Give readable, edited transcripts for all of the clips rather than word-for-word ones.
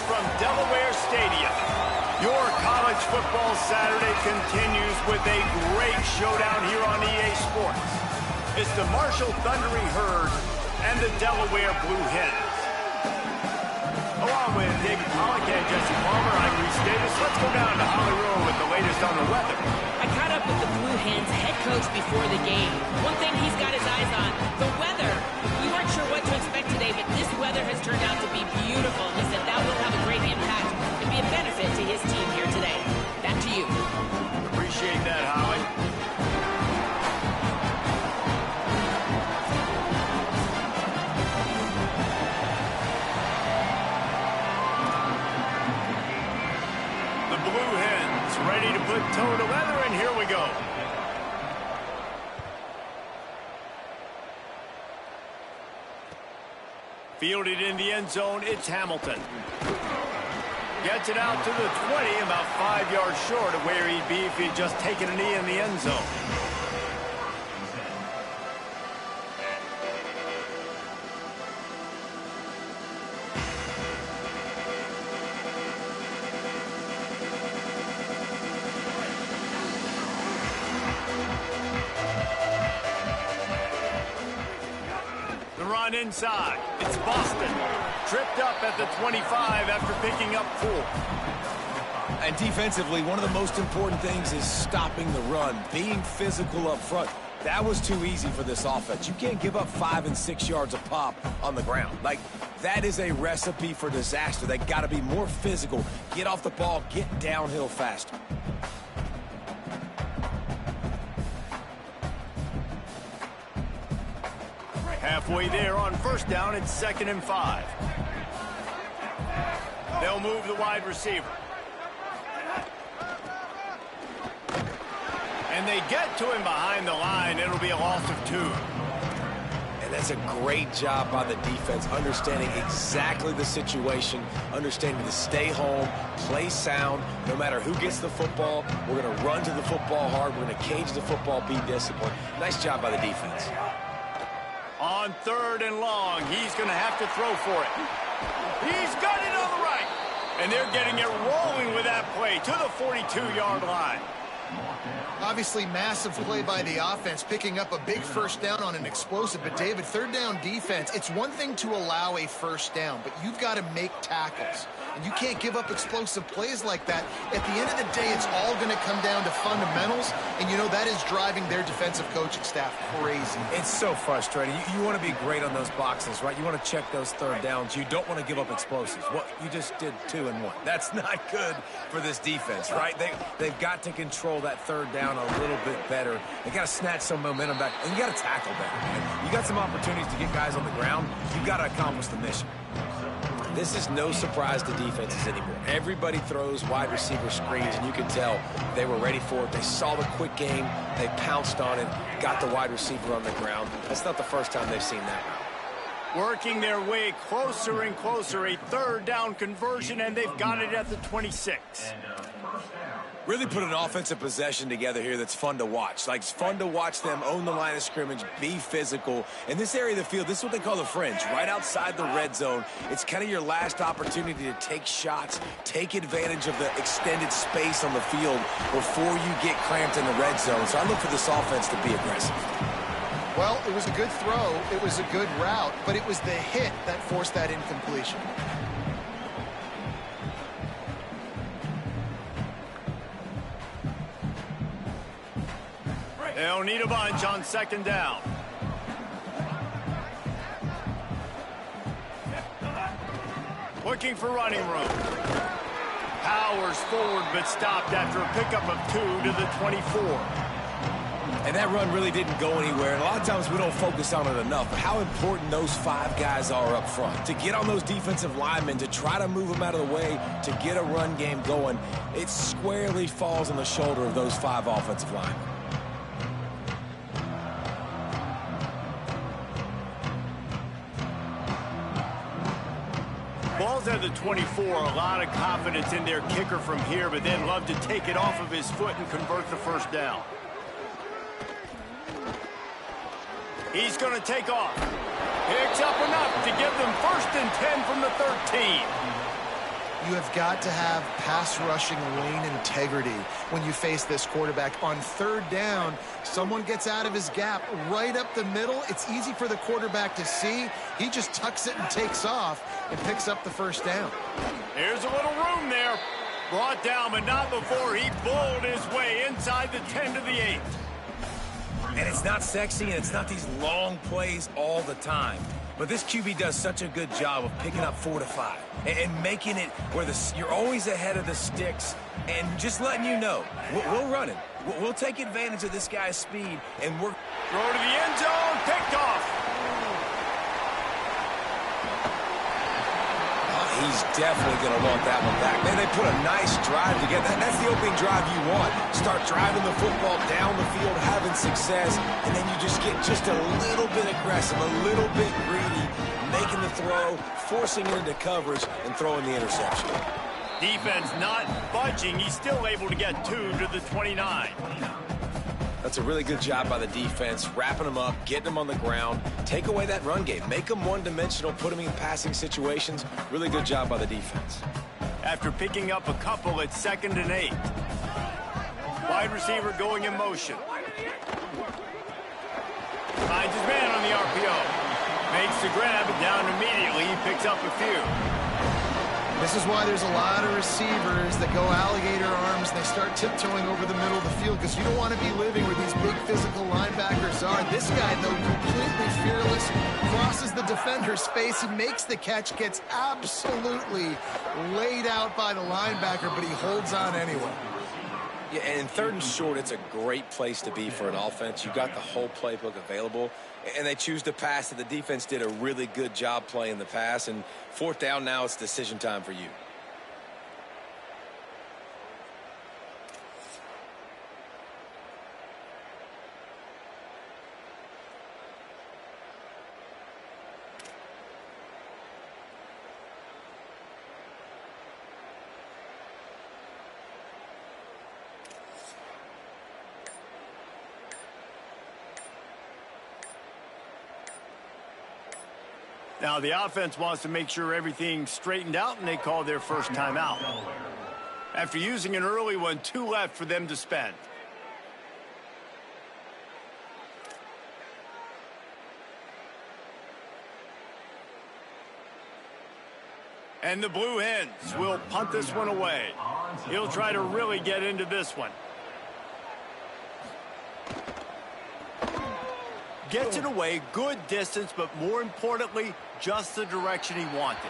from Delaware Stadium. Your college football Saturday continues with a great showdown here on EA Sports. It's the Marshall Thundering Herd and the Delaware Blue Hens. Along with David Pollock and Jesse Palmer, I'm Reese Davis. Let's go down to Hollywood with the latest on the weather. I caught up with the Blue Hens head coach before the game. One thing he's got his eyes on, the weather. We weren't sure what to expect today, but this weather has turned out to be beautiful. He said that will have a great impact and be a benefit to his team here today. Back to you. Appreciate that, Holly. The Blue Hens ready to put toe to leather, and here we go. Fielded in the end zone, it's Hamilton. Gets it out to the 20, about 5 yards short of where he'd be if he'd just taken a knee in the end zone. Inside, it's Boston, tripped up at the 25 after picking up 4. And defensively, one of the most important things is stopping the run, being physical up front. That was too easy for this offense. You can't give up 5 and 6 yards a pop on the ground. Like, that is a recipe for disaster. They got to be more physical, get off the ball, get downhill faster. Halfway there on first down, it's 2nd and 5. They'll move the wide receiver. And they get to him behind the line. It'll be a loss of 2. And that's a great job by the defense, understanding exactly the situation, understanding to stay home, play sound. No matter who gets the football, we're going to run to the football hard. We're going to cage the football, be disciplined. Nice job by the defense. On 3rd and long, he's going to have to throw for it. He's got it on the right. And they're getting it rolling with that play to the 42-yard line. Obviously, massive play by the offense, picking up a big first down on an explosive. But, David, 3rd down defense, it's one thing to allow a first down, but you've got to make tackles. And you can't give up explosive plays like that. At the end of the day, it's all going to come down to fundamentals. And, you know, that is driving their defensive coaching staff crazy. It's so frustrating. You want to be great on those boxes, right? You want to check those 3rd downs. You don't want to give up explosives. What you just did 2 and 1. That's not good for this defense, right? They've got to control that 3rd down a little bit better. They got to snatch some momentum back, and you got to tackle better, man. You got some opportunities to get guys on the ground. You got to accomplish the mission. This is no surprise to defenses anymore. Everybody throws wide receiver screens, and you can tell they were ready for it. They saw the quick game. They pounced on it, got the wide receiver on the ground. That's not the first time they've seen that route. Working their way closer and closer, a 3rd down conversion, and they've got it at the 26. Really put an offensive possession together here that's fun to watch. Like, it's fun to watch them own the line of scrimmage, be physical. In this area of the field, this is what they call the fringe, right outside the red zone. It's kind of your last opportunity to take shots, take advantage of the extended space on the field before you get cramped in the red zone. So I look for this offense to be aggressive. Well, it was a good throw. It was a good route, but it was the hit that forced that incompletion. They'll need a bunch on 2nd down. Looking for running room. Powers forward, but stopped after a pickup of 2 to the 24. And that run really didn't go anywhere. And a lot of times we don't focus on it enough. But how important those 5 guys are up front. To get on those defensive linemen, to try to move them out of the way, to get a run game going, it squarely falls on the shoulder of those 5 offensive linemen. Ball's at the 24. A lot of confidence in their kicker from here, but they'd love to take it off of his foot and convert the first down. He's going to take off. Picks up enough to give them 1st and 10 from the 13. You have got to have pass rushing lane integrity when you face this quarterback. On third down, someone gets out of his gap right up the middle. It's easy for the quarterback to see. He just tucks it and takes off and picks up the first down. There's a little room there. Brought down, but not before he bowled his way inside the 10 to the 8. And it's not sexy, and it's not these long plays all the time. But this QB does such a good job of picking up 4 to 5 and making it where you're always ahead of the sticks and just letting you know, we'll run it. We'll take advantage of this guy's speed, and we're... Throw to the end zone, picked off. He's definitely going to want that one back. Man, they put a nice drive together. That's the opening drive you want. Start driving the football down the field, having success, and then you just get just a little bit aggressive, a little bit greedy, making the throw, forcing it into coverage, and throwing the interception. Defense not budging. He's still able to get 2 to the 29. That's a really good job by the defense, wrapping them up, getting them on the ground. Take away that run game. Make them one-dimensional, put them in passing situations. Really good job by the defense. After picking up a couple, it's 2nd and 8. Wide receiver going in motion. Finds his man on the RPO. Makes the grab, and down immediately. He picks up a few. This is why there's a lot of receivers that go alligator arms and they start tiptoeing over the middle of the field, because you don't want to be living where these big physical linebackers are. This guy, though, completely fearless, crosses the defender's face. He makes the catch, gets absolutely laid out by the linebacker, but he holds on anyway. Yeah, and in 3rd and short, it's a great place to be for an offense. You've got the whole playbook available, and they choose to pass. And the defense did a really good job playing the pass. And 4th down now, it's decision time for you. Now the offense wants to make sure everything's straightened out, and they call their first timeout. After using an early one, 2 left for them to spend. And the Blue Hens will punt this one away. He'll try to really get into this one. Gets it away, good distance, but more importantly, just the direction he wanted.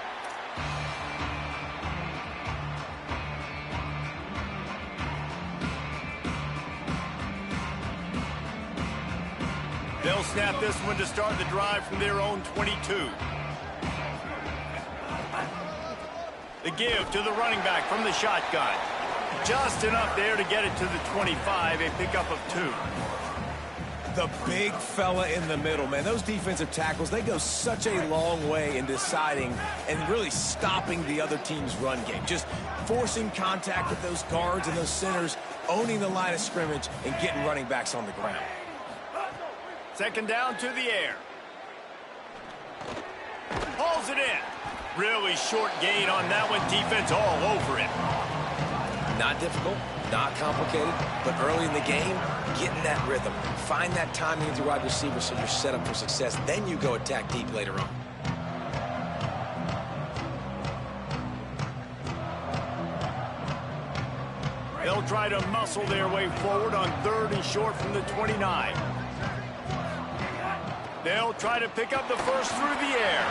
They'll snap this one to start the drive from their own 22. The give to the running back from the shotgun. Just enough there to get it to the 25, a pickup of 2. The big fella in the middle, man. Those defensive tackles, they go such a long way in deciding and really stopping the other team's run game. Just forcing contact with those guards and those centers, owning the line of scrimmage, and getting running backs on the ground. 2nd down to the air. Pulls it in. Really short gain on that one. Defense all over it. Not difficult, not complicated, but early in the game, getting that rhythm. Find that timing with your wide receiver so you're set up for success. Then you go attack deep later on. They'll try to muscle their way forward on 3rd and short from the 29. They'll try to pick up the first through the air.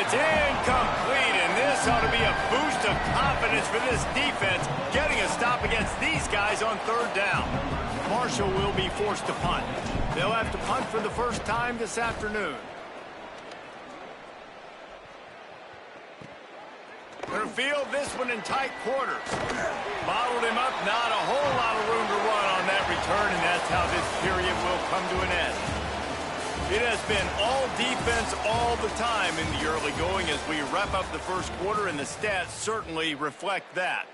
It's incomplete, and this ought to be a boost of confidence for this defense, getting a stop against these guys on 3rd down. Marshall will be forced to punt. They'll have to punt for the first time this afternoon. Gonna field this one in tight quarters. Bottled him up, not a whole lot of room to run on that return, and that's how this period will come to an end. It has been all defense all the time in the early going as we wrap up the first quarter, and the stats certainly reflect that.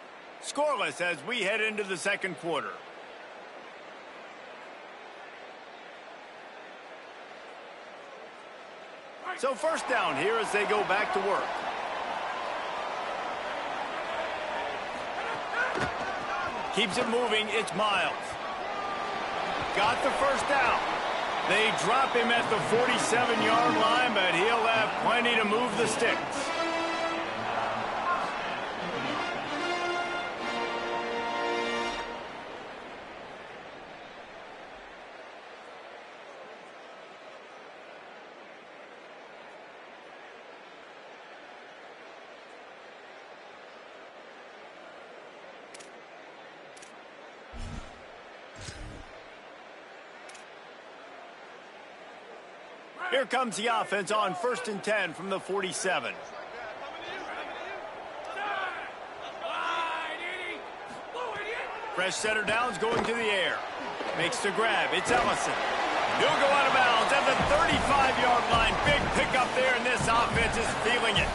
Scoreless as we head into the second quarter. So 1st down here as they go back to work. Keeps it moving. It's Miles. Got the first down. They drop him at the 47-yard line, but he'll have plenty to move the sticks. Here comes the offense on 1st and 10 from the 47. Fresh setter downs going to the air. Makes the grab. It's Ellison. He'll go out of bounds at the 35-yard line. Big pickup there, and this offense is feeling it.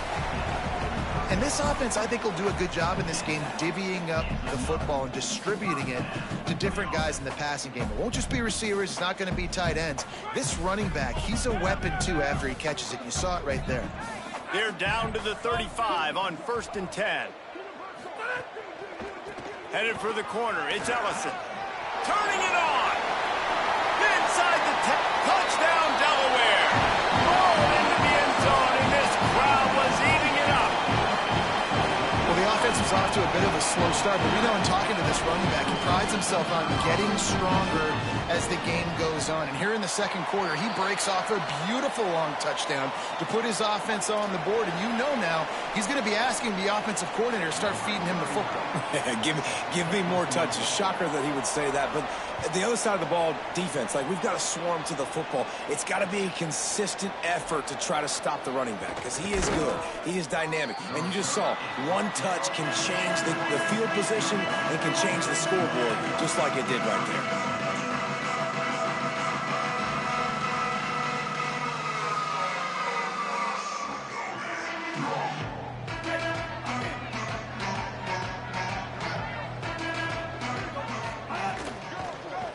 And this offense, I think, will do a good job in this game divvying up the football and distributing it to different guys in the passing game. It won't just be receivers. It's not going to be tight ends. This running back, he's a weapon, too, after he catches it. You saw it right there. They're down to the 35 on 1st and 10. Headed for the corner. It's Ellison. Turning it on. Inside the touchdown, Delaware. Rolled into the end zone, and this crowd was eating it up. Well, the offense was off to a bit of a slow start, but we know in talking to this running back, he prides himself on getting stronger as the game goes on. And here in the second quarter, he breaks off a beautiful long touchdown to put his offense on the board. And you know now he's going to be asking the offensive coordinator to start feeding him the football. give me more touches. Shocker that he would say that. But the other side of the ball, defense, like we've got to swarm to the football. It's got to be a consistent effort to try to stop the running back because he is good. He is dynamic. And you just saw one touch can change the field position and can change the scoreboard just like it did right there.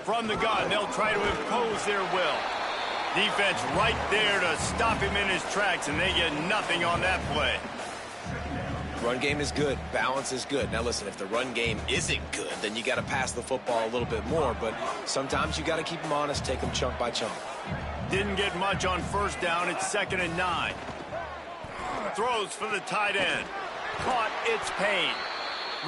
From the gun, they'll try to impose their will. Defense right there to stop him in his tracks, and they get nothing on that play. Run game is good. Balance is good. Now, listen, if the run game isn't good, then you got to pass the football a little bit more. But sometimes you got to keep them honest, take them chunk by chunk. Didn't get much on 1st down. It's 2nd and 9. Throws for the tight end. Caught. It's Payne.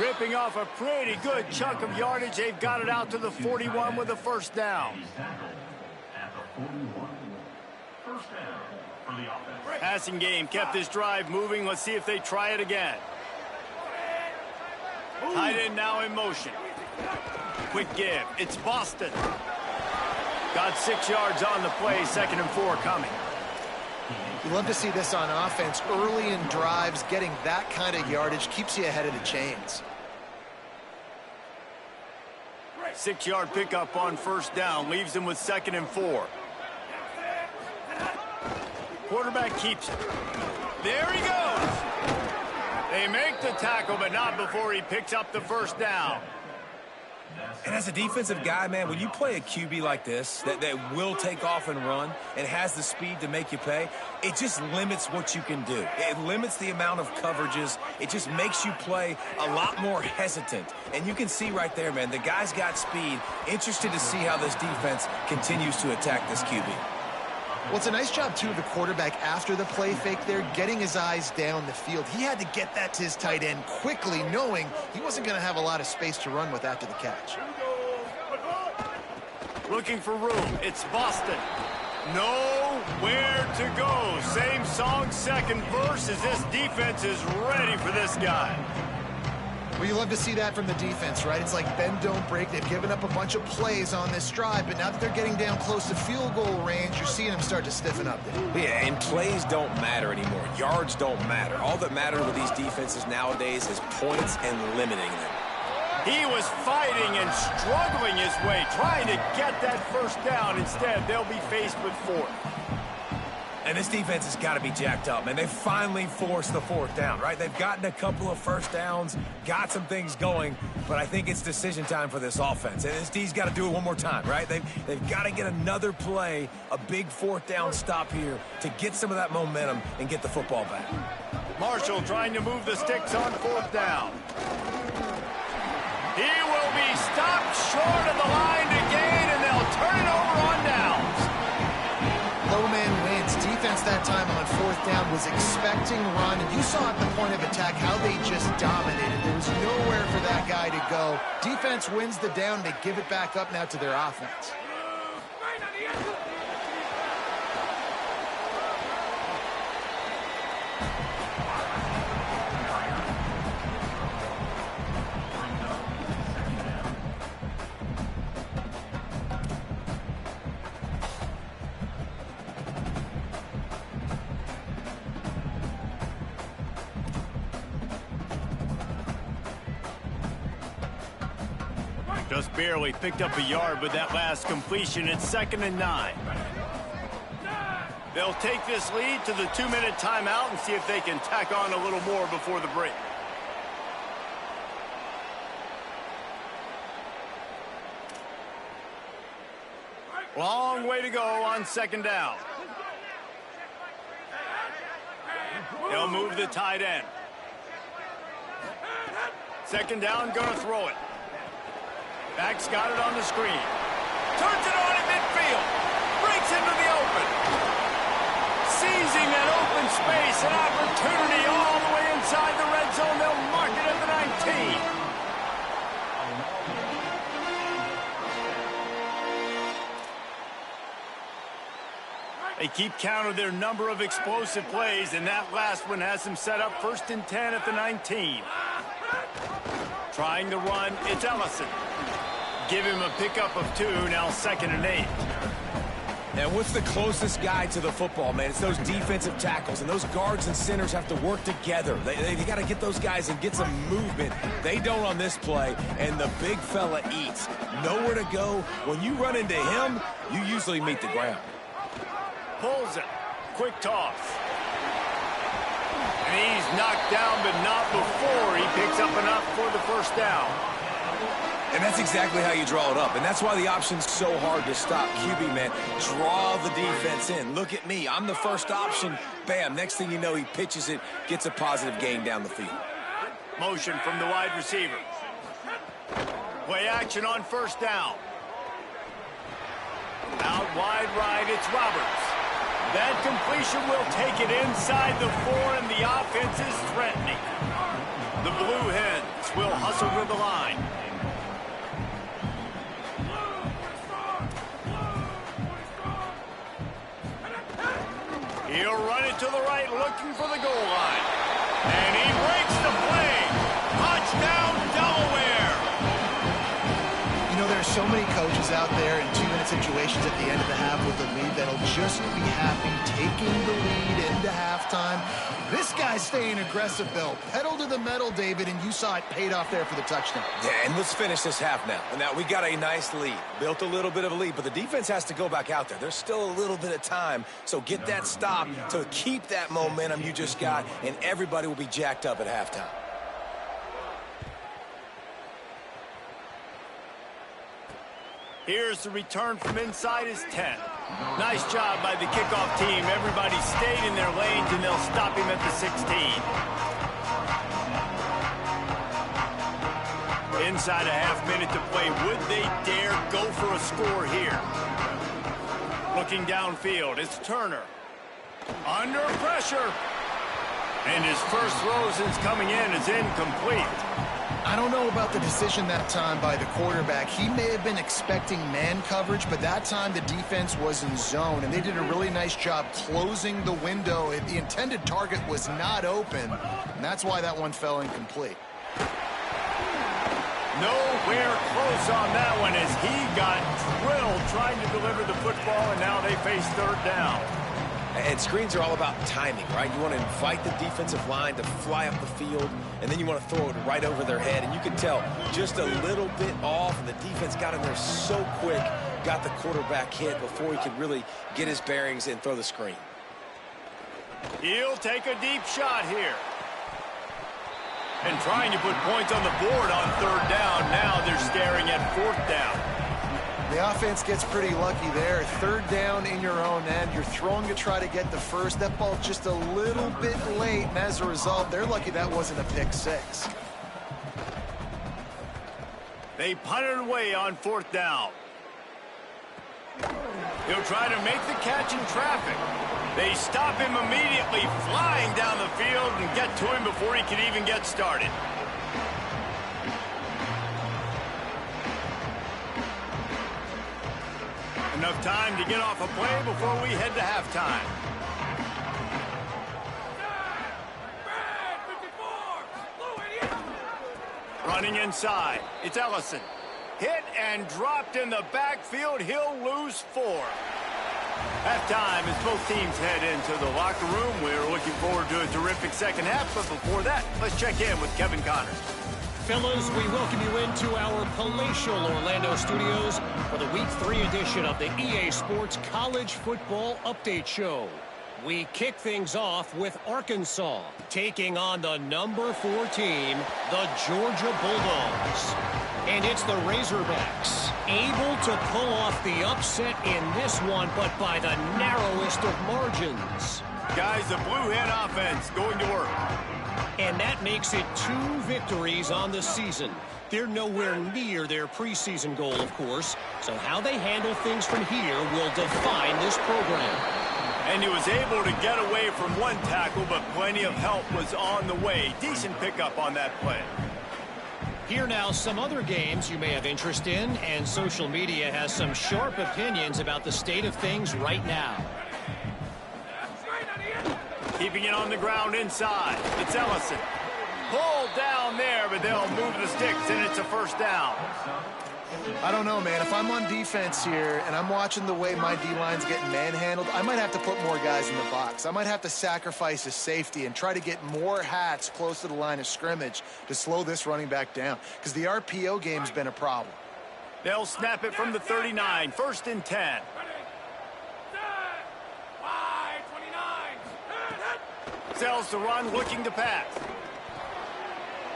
Ripping off a pretty good chunk of yardage. They've got it out to the 41 with a 1st down. Passing game kept this drive moving. Let's see if they try it again. Tight end now in motion. Quick give. It's Boston. Got 6 yards on the play. 2nd and 4 coming. You love to see this on offense. Early in drives, getting that kind of yardage keeps you ahead of the chains. 6-yard pickup on 1st down. Leaves them with 2nd and 4. Quarterback keeps it. There he goes. They make the tackle, but not before he picks up the 1st down. And as a defensive guy, man, when you play a QB like this that will take off and run and has the speed to make you pay, it just limits what you can do. It limits the amount of coverages. It just makes you play a lot more hesitant. And you can see right there, man, the guy's got speed. Interested to see how this defense continues to attack this QB. Well, it's a nice job, too, of the quarterback after the play fake there, getting his eyes down the field. He had to get that to his tight end quickly, knowing he wasn't going to have a lot of space to run with after the catch. Looking for room. It's Boston. Nowhere to go. Same song, 2nd verse, as this defense is ready for this guy. Well, you love to see that from the defense, right? It's like bend, don't break. They've given up a bunch of plays on this drive, but now that they're getting down close to field goal range, you're seeing them start to stiffen up there. Yeah, and plays don't matter anymore. Yards don't matter. All that matters with these defenses nowadays is points and limiting them. He was fighting and struggling his way, trying to get that 1st down. Instead, they'll be faced with 4th. And this defense has got to be jacked up, man. They finally forced the 4th down, right? They've gotten a couple of 1st downs, got some things going, but I think it's decision time for this offense. And this D's got to do it one more time, right? They've got to get another play, a big 4th down stop here to get some of that momentum and get the football back. Marshall trying to move the sticks on 4th down. He will be stopped short of the line to gain, and they'll turn it over on downs. Low man wins. Defense that time on fourth down was expecting run, and you saw at the point of attack how they just dominated. There was nowhere for that guy to go. Defense wins the down. They give it back up now to their offense. Just barely picked up a yard with that last completion. It's 2nd and 9. They'll take this lead to the 2-minute timeout and see if they can tack on a little more before the break. Long way to go on 2nd down. They'll move the tight end. 2nd down, gonna throw it. Back's got it on the screen. Turns it on in midfield. Breaks into the open. Seizing that open space, an opportunity all the way inside the red zone. They'll mark it at the 19. They keep count of their number of explosive plays, and that last one has them set up 1st and 10 at the 19. Trying the run, it's Ellison. Give him a pickup of 2, now 2nd and 8. And what's the closest guy to the football, man? It's those defensive tackles, and those guards and centers have to work together. They got to get those guys and get some movement. They don't on this play, and the big fella eats. Nowhere to go. When you run into him, you usually meet the ground. Pulls it. Quick toss. And he's knocked down, but not before he picks up enough for the 1st down. And that's exactly how you draw it up. And that's why the option's so hard to stop. QB, man, draw the defense in. Look at me. I'm the first option. Bam. Next thing you know, he pitches it, gets a positive gain down the field. Motion from the wide receiver. Play action on 1st down. Out wide right, it's Roberts. That completion will take it inside the 4, and the offense is threatening. The Blue Hens will hustle to the line. He'll run it to the right, looking for the goal line. And he breaks the play. Touchdown, Delaware. You know, there's so many coaches out there in 2-minute situations at the end of the half with the lead that'll just be happy taking the lead into halftime. This guy's staying aggressive, Bill. Pedal to the metal, David, and you saw it paid off there for the touchdown. Yeah, and let's finish this half now. Now, we got a nice lead. Built a little bit of a lead, but the defense has to go back out there. There's still a little bit of time, so get that stop to keep that momentum you just got, and everybody will be jacked up at halftime. Here's the return from inside his 10. Nice job by the kickoff team. Everybody stayed in their lanes, and they'll stop him at the 16. Inside a half-minute to play. Would they dare go for a score here? Looking downfield, it's Turner. Under pressure. And his first throw since coming in is incomplete. I don't know about the decision that time by the quarterback. He may have been expecting man coverage, but that time the defense was in zone, and they did a really nice job closing the window. The intended target was not open, and that's why that one fell incomplete. Nowhere close on that one as he got drilled trying to deliver the football, and now they face 3rd down. And screens are all about timing, right? You want to invite the defensive line to fly up the field, and then you want to throw it right over their head. And you can tell just a little bit off, and the defense got in there so quick, got the quarterback hit before he could really get his bearings and throw the screen. He'll take a deep shot here. And trying to put points on the board on 3rd down. Now they're staring at 4th down. The offense gets pretty lucky there. 3rd down in your own end. You're throwing to try to get the first. That ball just a little bit late, and as a result, they're lucky that wasn't a pick 6. They punt it away on 4th down. He'll try to make the catch in traffic. They stop him immediately, flying down the field and get to him before he can even get started. Enough time to get off a play before we head to halftime. Running inside, it's Ellison. Hit and dropped in the backfield. He'll lose 4. Halftime as both teams head into the locker room. We're looking forward to a terrific second half, but before that, let's check in with Kevin Connors. Fellas, we welcome you into our palatial Orlando studios for the Week 3 edition of the EA Sports College Football Update Show. We kick things off with Arkansas taking on the number 4 team, the Georgia Bulldogs. And it's the Razorbacks able to pull off the upset in this one, but by the narrowest of margins. Guys, the Blue Hen offense going to work. And that makes it 2 victories on the season. They're nowhere near their preseason goal, of course. So how they handle things from here will define this program. And he was able to get away from 1 tackle, but plenty of help was on the way. Decent pickup on that play. Here now, some other games you may have interest in, and social media has some sharp opinions about the state of things right now. Keeping it on the ground inside. It's Ellison. Pulled down there, but they'll move the sticks, and it's a 1st down. I don't know, man. If I'm on defense here and I'm watching the way my D-line's getting manhandled, I might have to put more guys in the box. I might have to sacrifice a safety and try to get more hats close to the line of scrimmage to slow this running back down, because the RPO game's been a problem. They'll snap it from the 39, 1st and 10. Sells the run, looking to pass.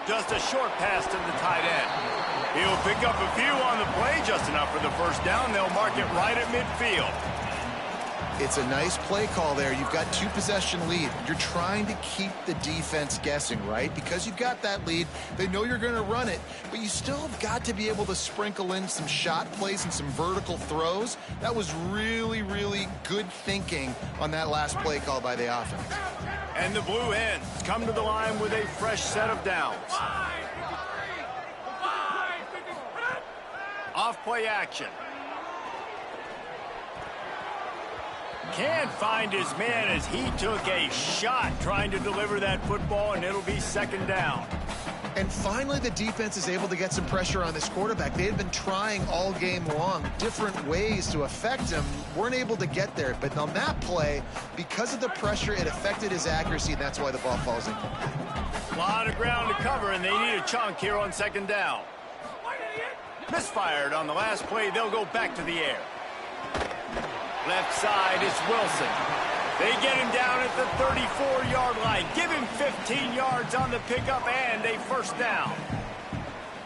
Just a short pass to the tight end. He'll pick up a few on the play, just enough for the 1st down. They'll mark it right at midfield. It's a nice play call there. You've got 2-possession lead. You're trying to keep the defense guessing, right? Because you've got that lead, they know you're going to run it, but you still have got to be able to sprinkle in some shot plays and some vertical throws. That was really, really good thinking on that last play call by the offense. And the Blue Hens come to the line with a fresh set of downs. Off play action. Can't find his man as he took a shot trying to deliver that football, and it'll be 2nd down. And finally, the defense is able to get some pressure on this quarterback. They had been trying all game long different ways to affect him, weren't able to get there. But on that play, because of the pressure, it affected his accuracy, and that's why the ball falls in. A lot of ground to cover, and they need a chunk here on 2nd down. Misfired on the last play. They'll go back to the air. Left side is Wilson. They get him down at the 34-yard line. Give him 15 yards on the pickup and a 1st down.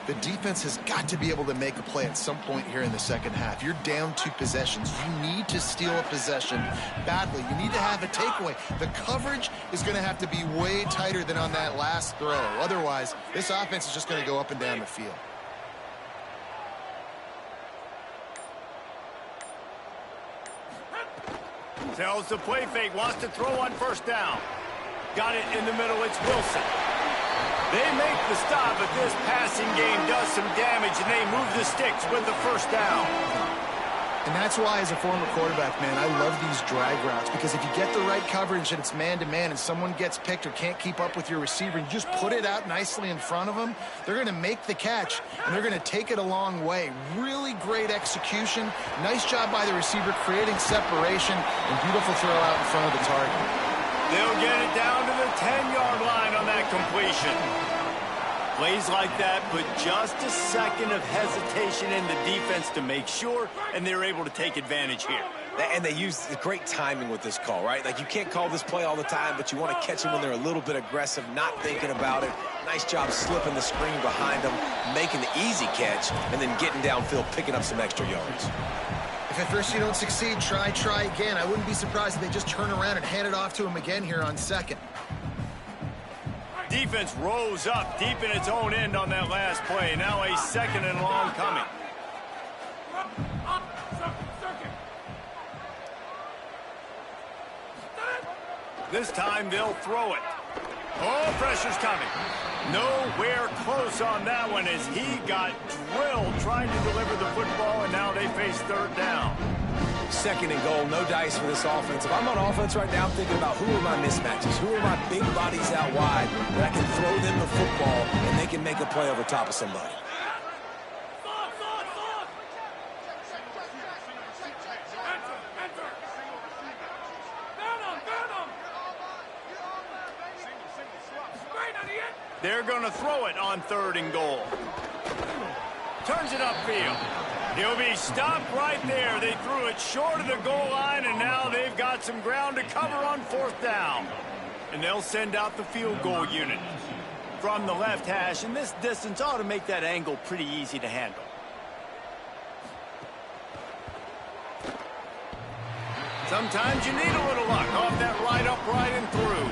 The defense has got to be able to make a play at some point here in the second half. You're down 2 possessions. You need to steal a possession badly. You need to have a takeaway. The coverage is going to have to be way tighter than on that last throw. Otherwise, this offense is just going to go up and down the field. Tells the play fake, wants to throw on 1st down. Got it in the middle, it's Wilson. They make the stop, but this passing game does some damage, and they move the sticks with the 1st down. And that's why, as a former quarterback, man, I love these drag routes, because if you get the right coverage and it's man-to-man and someone gets picked or can't keep up with your receiver, and you just put it out nicely in front of them, they're going to make the catch, and they're going to take it a long way. Really great execution. Nice job by the receiver creating separation, and beautiful throw out in front of the target. They'll get it down to the 10-yard line on that completion. Plays like that put just a second of hesitation in the defense to make sure, and they're able to take advantage here. And they use great timing with this call, right? Like, you can't call this play all the time, but you want to catch them when they're a little bit aggressive, not thinking about it. Nice job slipping the screen behind them, making the easy catch, and then getting downfield, picking up some extra yards. If at first you don't succeed, try again. I wouldn't be surprised if they just turn around and hand it off to him again here on 2nd. Defense rose up deep in its own end on that last play. Now a 2nd and long coming. This time they'll throw it. Oh, pressure's coming. Nowhere close on that one as he got drilled trying to deliver the football, and now they face 3rd down. 2nd and goal, no dice for this offense. If I'm on offense right now, I'm thinking about who are my mismatches, who are my big bodies out wide that I can throw them the football and they can make a play over top of somebody. They're going to throw it on 3rd and goal. Turns it upfield. He'll be stopped right there. They threw it short of the goal line, and now they've got some ground to cover on 4th down. And they'll send out the field goal unit from the left hash, and this distance ought to make that angle pretty easy to handle. Sometimes you need a little luck off that right upright and through.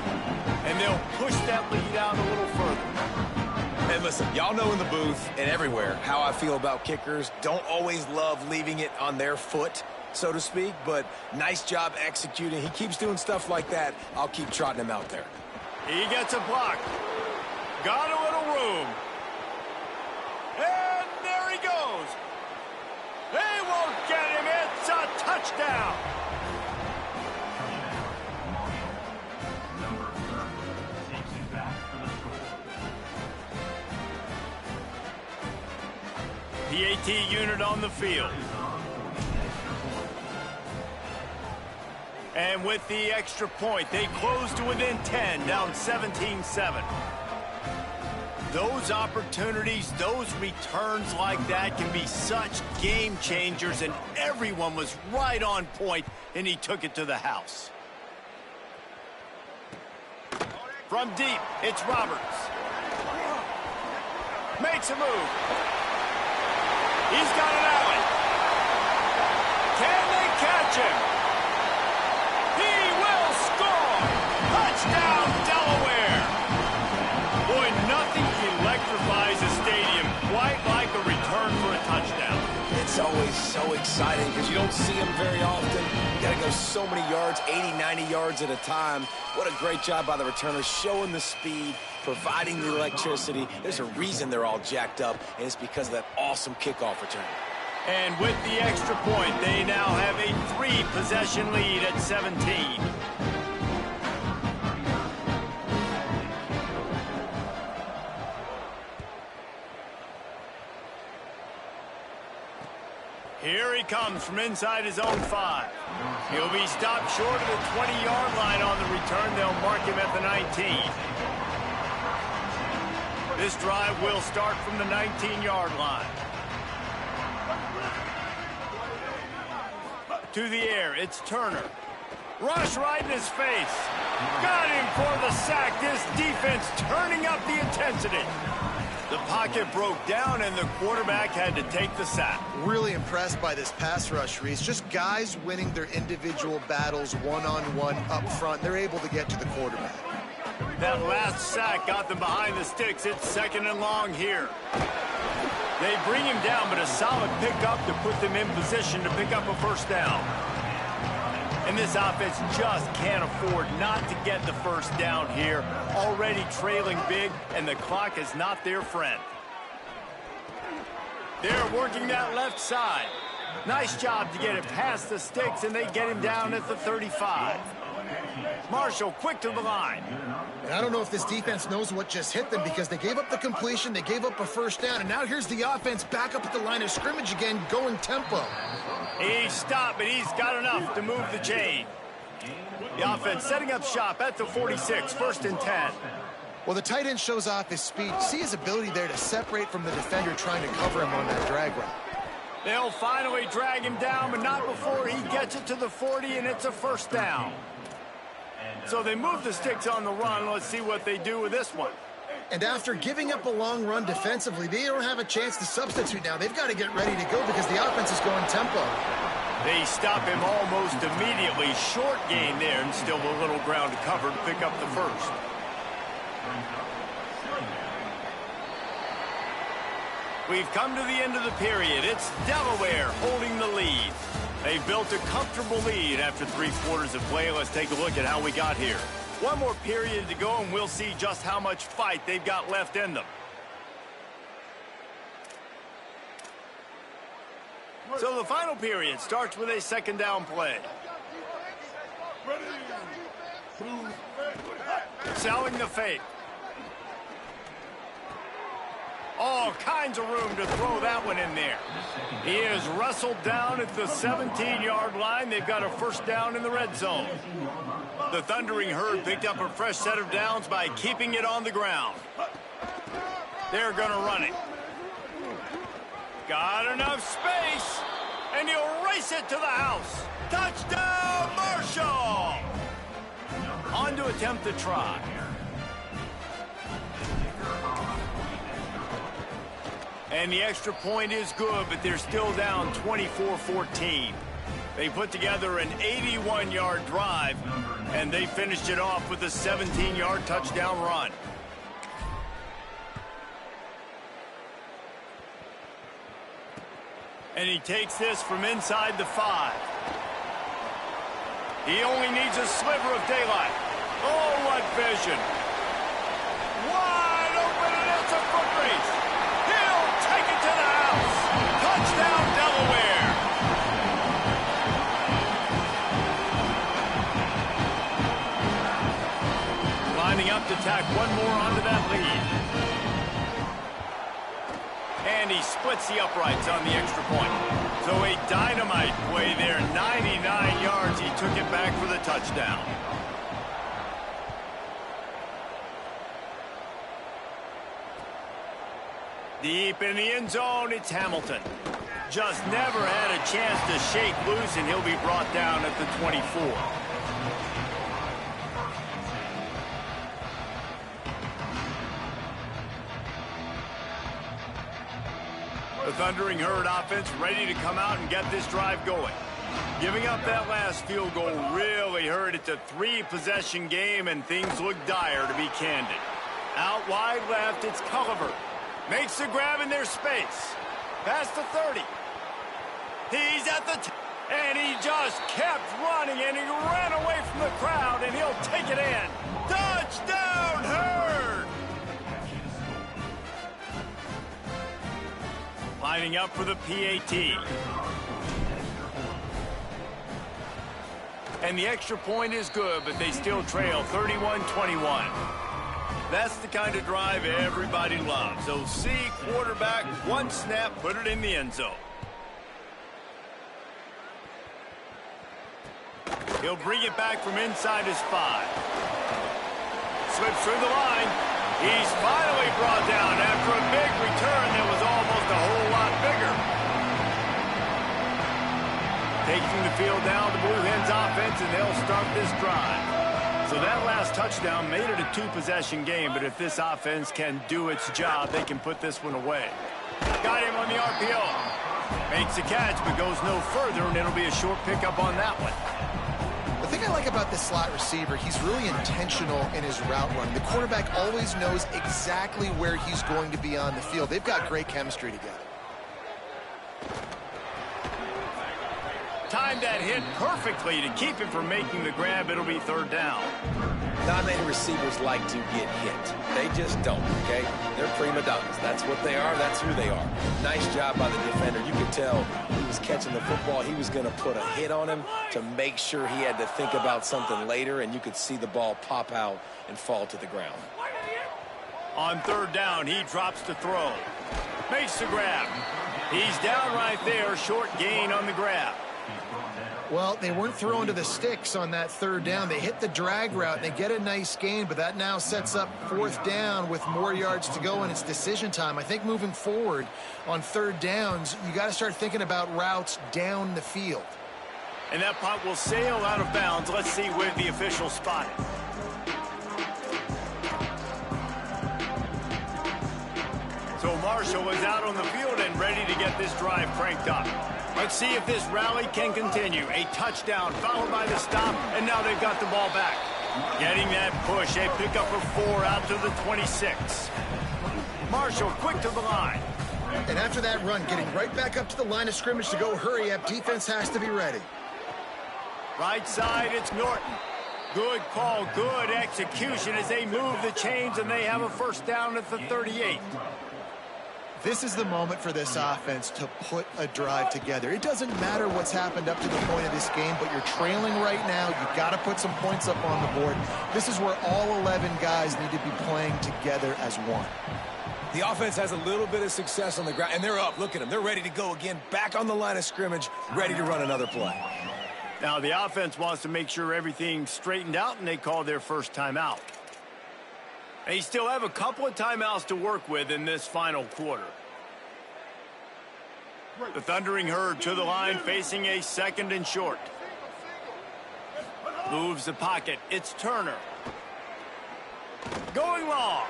And they'll push that lead out a little further. And listen, y'all know in the booth and everywhere how I feel about kickers. Don't always love leaving it on their foot, so to speak, but nice job executing. He keeps doing stuff like that. I'll keep trotting him out there. He gets a block. Got a little room. And there he goes. They won't get him. It's a touchdown. PAT unit on the field. And with the extra point, they close to within 10, down 17-7. Those opportunities, those returns like that can be such game changers, and everyone was right on point, and he took it to the house. From deep, it's Roberts. Makes a move. He's got an alley. Can they catch him? He will score! Touchdown, Delaware! Boy, nothing electrifies a stadium quite like a return for a touchdown. It's always so exciting because you don't see them very often. You got to go so many yards, 80, 90 yards at a time. What a great job by the returners, showing the speed, providing the electricity. There's a reason they're all jacked up, and it's because of that awesome kickoff return. And with the extra point, they now have a 3-possession lead at 17. Here he comes from inside his own 5. He'll be stopped short of the 20-yard line on the return. They'll mark him at the 19. This drive will start from the 19-yard line. To the air, it's Turner. Rush right in his face. Got him for the sack. This defense turning up the intensity. The pocket broke down, and the quarterback had to take the sack. Really impressed by this pass rush, Reese. Just guys winning their individual battles one-on-one up front. They're able to get to the quarterback. That last sack got them behind the sticks. It's 2nd and long here. They bring him down, but a solid pickup to put them in position to pick up a 1st down. And this offense just can't afford not to get the 1st down here. Already trailing big, and the clock is not their friend. They're working that left side. Nice job to get it past the sticks, and they get him down at the 35. Marshall quick to the line. And I don't know if this defense knows what just hit them because they gave up the completion, they gave up a 1st down, and now here's the offense back up at the line of scrimmage again, going tempo. He's stopped, but he's got enough to move the chain. The offense setting up shop at the 46, 1st and 10. Well, the tight end shows off his speed. See his ability there to separate from the defender trying to cover him on that drag route. They'll finally drag him down, but not before he gets it to the 40, and it's a 1st down. So they move the sticks on the run. Let's see what they do with this one. And after giving up a long run defensively, they don't have a chance to substitute now. They've got to get ready to go because the offense is going tempo. They stop him almost immediately. Short gain there, and still a little ground to cover to pick up the 1st. We've come to the end of the period. It's Delaware holding the lead. They've built a comfortable lead after 3 quarters of play. Let's take a look at how we got here. One more period to go, and we'll see just how much fight they've got left in them. So the final period starts with a second down play. Selling the fake. All kinds of room to throw that one in there. He is wrestled down at the 17-yard line. They've got a first down in the red zone. The Thundering Herd picked up a fresh set of downs by keeping it on the ground. They're going to run it. Got enough space, and he'll race it to the house. Touchdown, Marshall! On to attempt the try. And the extra point is good, but they're still down 24-14. They put together an 81-yard drive, and they finished it off with a 17-yard touchdown run. And he takes this from inside the 5. He only needs a sliver of daylight. Oh, what vision. Wide open, and it's a foot race. He'll take it to the house. Touchdown, Delaware. Lining up to tack one more onto that lead. And he splits the uprights on the extra point. So a dynamite play there. 99 yards. He took it back for the touchdown. Deep in the end zone, it's Hamilton. Just never had a chance to shake loose, and he'll be brought down at the 24. The Thundering Herd offense ready to come out and get this drive going. Giving up that last field goal really hurt. It's a 3-possession game, and things look dire, to be candid. Out wide left, it's Culliver. Makes the grab in their space. Past the 30. He's at the and he just kept running, and he ran away from the crowd, and he'll take it in. Touchdown, Herd! Lining up for the PAT. And the extra point is good, but they still trail 31-21. That's the kind of drive everybody loves. So see quarterback, one snap, put it in the end zone. He'll bring it back from inside his 5. Slips through the line. He's finally brought down after a big return that was almost a whole lot bigger. Taking the field down, the Blue Hens offense, and they'll start this drive. So that last touchdown made it a 2-possession game, but if this offense can do its job, they can put this one away. Got him on the RPO. Makes a catch, but goes no further, and it'll be a short pickup on that one. The thing I like about this slot receiver, he's really intentional in his route run. The quarterback always knows exactly where he's going to be on the field. They've got great chemistry together. Timed that hit perfectly to keep him from making the grab. It'll be 3rd down. Not many receivers like to get hit. They just don't, okay? They're prima donnas. That's what they are. That's who they are. Nice job by the defender. You could tell he was catching the football. He was going to put a hit on him to make sure he had to think about something later, and you could see the ball pop out and fall to the ground. On 3rd down, he drops to throw. Makes the grab. He's down right there. Short gain on the grab. Well, they weren't throwing to the sticks on that 3rd down. They hit the drag route, and they get a nice gain, but that now sets up 4th down with more yards to go, and it's decision time. I think moving forward on 3rd downs, you got to start thinking about routes down the field. And that punt will sail out of bounds. Let's see where the officials spot it. So Marshall is out on the field and ready to get this drive cranked up. Let's see if this rally can continue. A touchdown followed by the stop, and now they've got the ball back. Getting that push, a pickup of 4 out to the 26. Marshall quick to the line. And after that run, getting right back up to the line of scrimmage to go hurry up, defense has to be ready. Right side, it's Norton. Good call, good execution as they move the chains, and they have a first down at the 38. This is the moment for this offense to put a drive together. It doesn't matter what's happened up to the point of this game, but you're trailing right now. You've got to put some points up on the board. This is where all 11 guys need to be playing together as one. The offense has a little bit of success on the ground, and they're up. Look at them. They're ready to go again, back on the line of scrimmage, ready to run another play. Now, the offense wants to make sure everything's straightened out, and they call their first timeout. They still have a couple of timeouts to work with in this final quarter. The Thundering Herd to the line, facing a 2nd and short. Moves the pocket. It's Turner. Going long.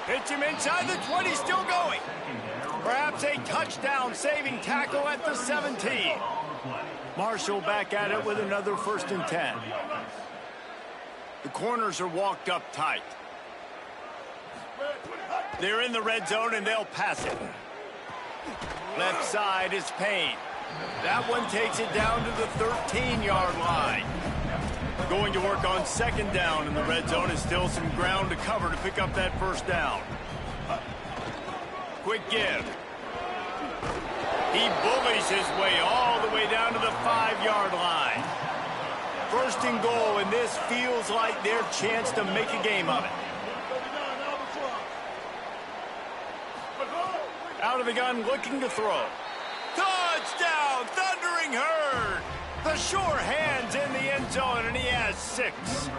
Hits him inside the 20, still going. Perhaps a touchdown-saving tackle at the 17. Marshall back at it with another 1st and 10. The corners are walked up tight. They're in the red zone, and they'll pass it. Left side is Payne. That one takes it down to the 13-yard line. Going to work on 2nd down in the red zone, and still some ground to cover to pick up that first down. Quick give. He bullies his way all the way down to the 5-yard line. 1st and goal, and this feels like their chance to make a game of it. Out of the gun, looking to throw. Touchdown, Thundering Herd! The sure hands in the end zone, and he has 6.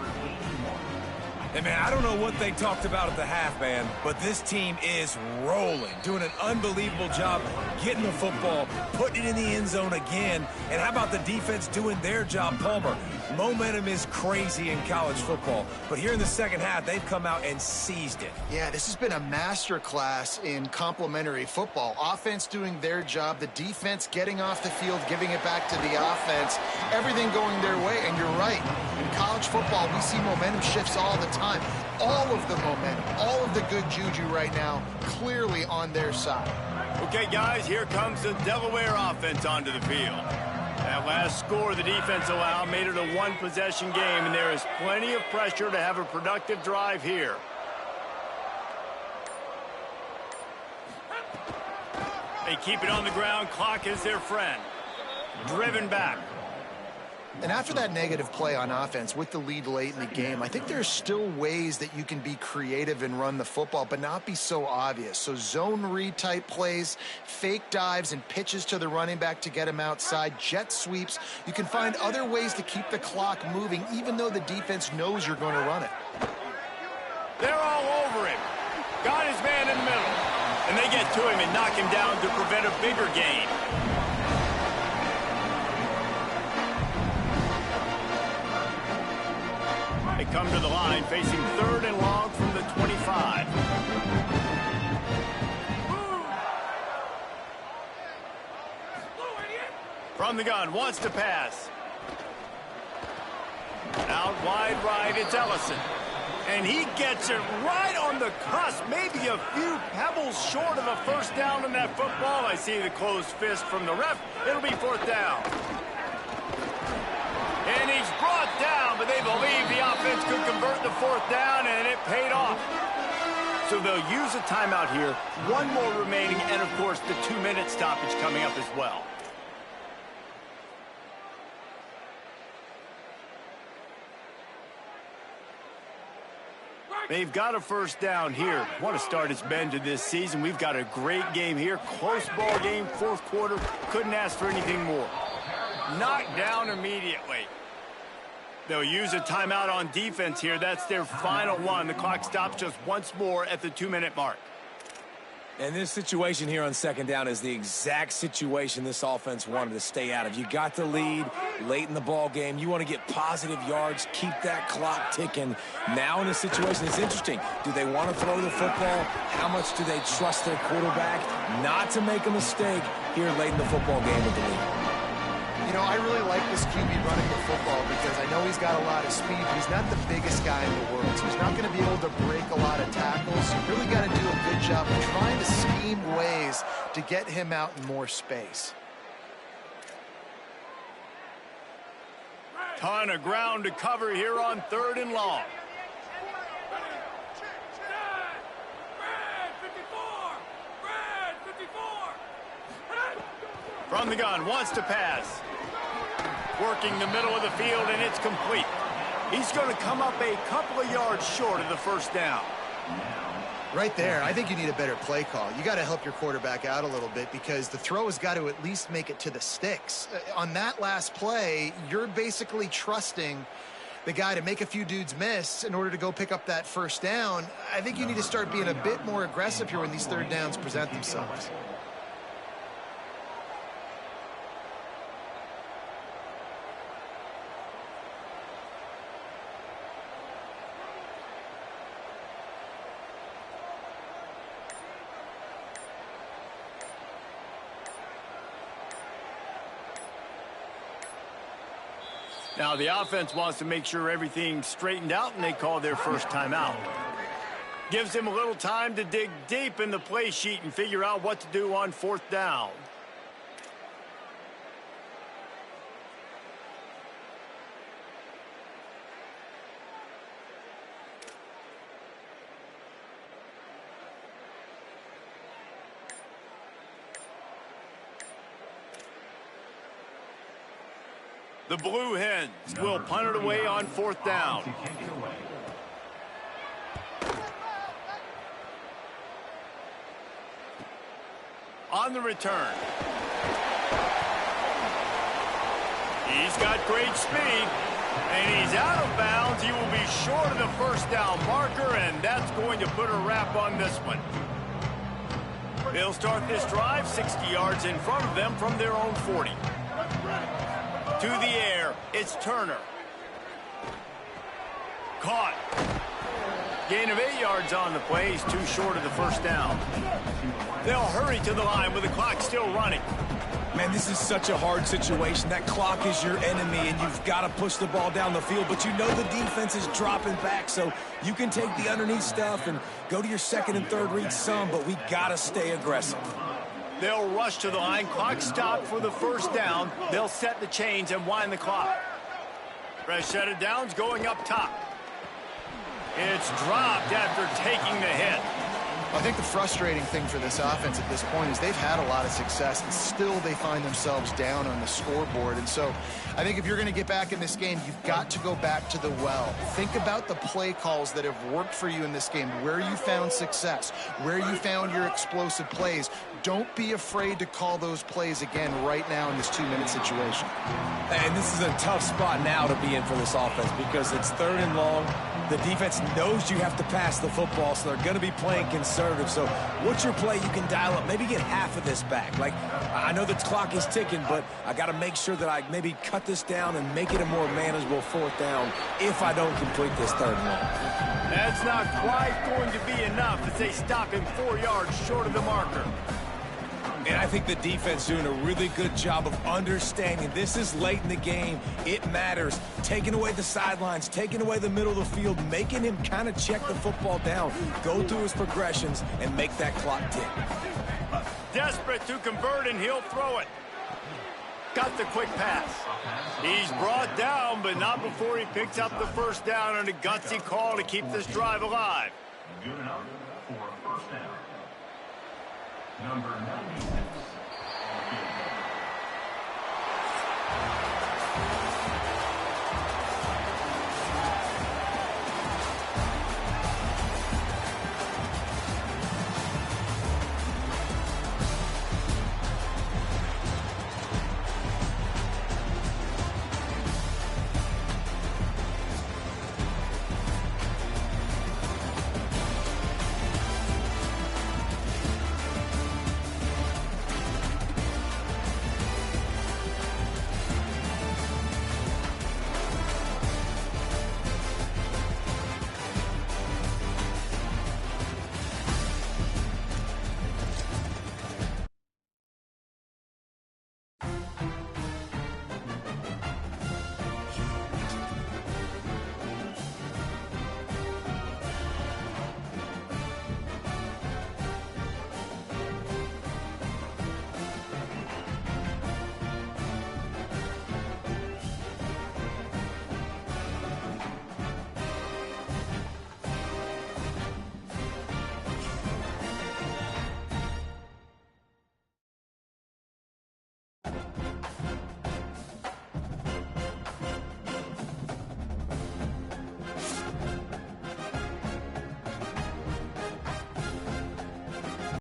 Hey, man, I don't know what they talked about at the half, man, but this team is rolling, doing an unbelievable job getting the football, putting it in the end zone again. And how about the defense doing their job, Palmer? Momentum is crazy in college football, but here in the second half, they've come out and seized it. Yeah, this has been a masterclass in complementary football. Offense doing their job, the defense getting off the field, giving it back to the offense, everything going their way. And you're right, in college football, we see momentum shifts all the time. All of the momentum, all of the good juju right now, clearly on their side. Okay, guys, here comes the Delaware offense onto the field. That last score the defense allowed made it a one-possession game, and there is plenty of pressure to have a productive drive here. They keep it on the ground. Clock is their friend. Driven back. And after that negative play on offense with the lead late in the game, I think there's still ways that you can be creative and run the football, but not be so obvious. So zone read type plays, fake dives and pitches to the running back to get him outside, jet sweeps. You can find other ways to keep the clock moving, even though the defense knows you're going to run it. They're all over him. Got his man in the middle. And they get to him and knock him down to prevent a bigger gain. They come to the line, facing 3rd and long from the 25. From the gun, wants to pass. Out wide right, it's Ellison. And he gets it right on the cusp, maybe a few pebbles short of a first down in that football. I see the closed fist from the ref. It'll be 4th down. And he's brought down, but they believe the offense could convert the 4th down, and it paid off. So they'll use a timeout here. One more remaining, and, of course, the 2-minute stoppage coming up as well. They've got a first down here. What a start it's been to this season. We've got a great game here. Close ball game, 4th quarter. Couldn't ask for anything more. Knocked down immediately. They'll use a timeout on defense here. That's their final one. The clock stops just once more at the 2-minute mark. And this situation here on 2nd down is the exact situation this offense wanted to stay out of. You got the lead late in the ball game. You want to get positive yards, keep that clock ticking. Now in a situation, it's interesting. Do they want to throw the football? How much do they trust their quarterback not to make a mistake here late in the football game with the lead? You know, I really like this QB running the football because I know he's got a lot of speed, but he's not the biggest guy in the world. So he's not going to be able to break a lot of tackles. You really got to do a good up and trying to scheme ways to get him out in more space. Ton of ground to cover here on 3rd and long. From the gun, wants to pass. Working the middle of the field, and it's complete. He's going to come up a couple of yards short of the first down. Right there, I think you need a better play call. You got to help your quarterback out a little bit because the throw has got to at least make it to the sticks. On that last play, you're basically trusting the guy to make a few dudes miss in order to go pick up that first down. I think you need to start being a bit more aggressive here when these 3rd downs present themselves. Now the offense wants to make sure everything's straightened out, and they call their first timeout. Gives him a little time to dig deep in the play sheet and figure out what to do on 4th down. The Blue Hens will punt it away on 4th down. On the return. He's got great speed, and he's out of bounds. He will be short of the first down marker, and that's going to put a wrap on this one. They'll start this drive 60 yards in front of them from their own 40. To the air, it's Turner. Caught. Gain of 8 yards on the play. He's too short of the first down. They'll hurry to the line with the clock still running. Man, this is such a hard situation. That clock is your enemy, and you've got to push the ball down the field, but you know the defense is dropping back, so you can take the underneath stuff and go to your 2nd and 3rd read some, but we got to stay aggressive. They'll rush to the line. Clock stopped for the first down. They'll set the chains and wind the clock. Fresh set of downs going up top. It's dropped after taking the hit. I think the frustrating thing for this offense at this point is they've had a lot of success, and still they find themselves down on the scoreboard. And so I think if you're going to get back in this game, you've got to go back to the well. Think about the play calls that have worked for you in this game, where you found success, where you found your explosive plays. Don't be afraid to call those plays again right now in this 2-minute situation. And this is a tough spot now to be in for this offense because it's 3rd and long. The defense knows you have to pass the football, so they're going to be playing conservative. So what's your play you can dial up? Maybe get half of this back. Like, I know the clock is ticking, but I got to make sure that I maybe cut this down and make it a more manageable 4th down if I don't complete this 3rd and long. That's not quite going to be enough as they stop him 4 yards short of the marker. And I think the defense doing a really good job of understanding this is late in the game. It matters. Taking away the sidelines, taking away the middle of the field, making him kind of check the football down, go through his progressions, and make that clock tick. Desperate to convert, and he'll throw it. Got the quick pass. He's brought down, but not before he picks up the first down on a gutsy call to keep this drive alive. Good enough for a first down. Number 96.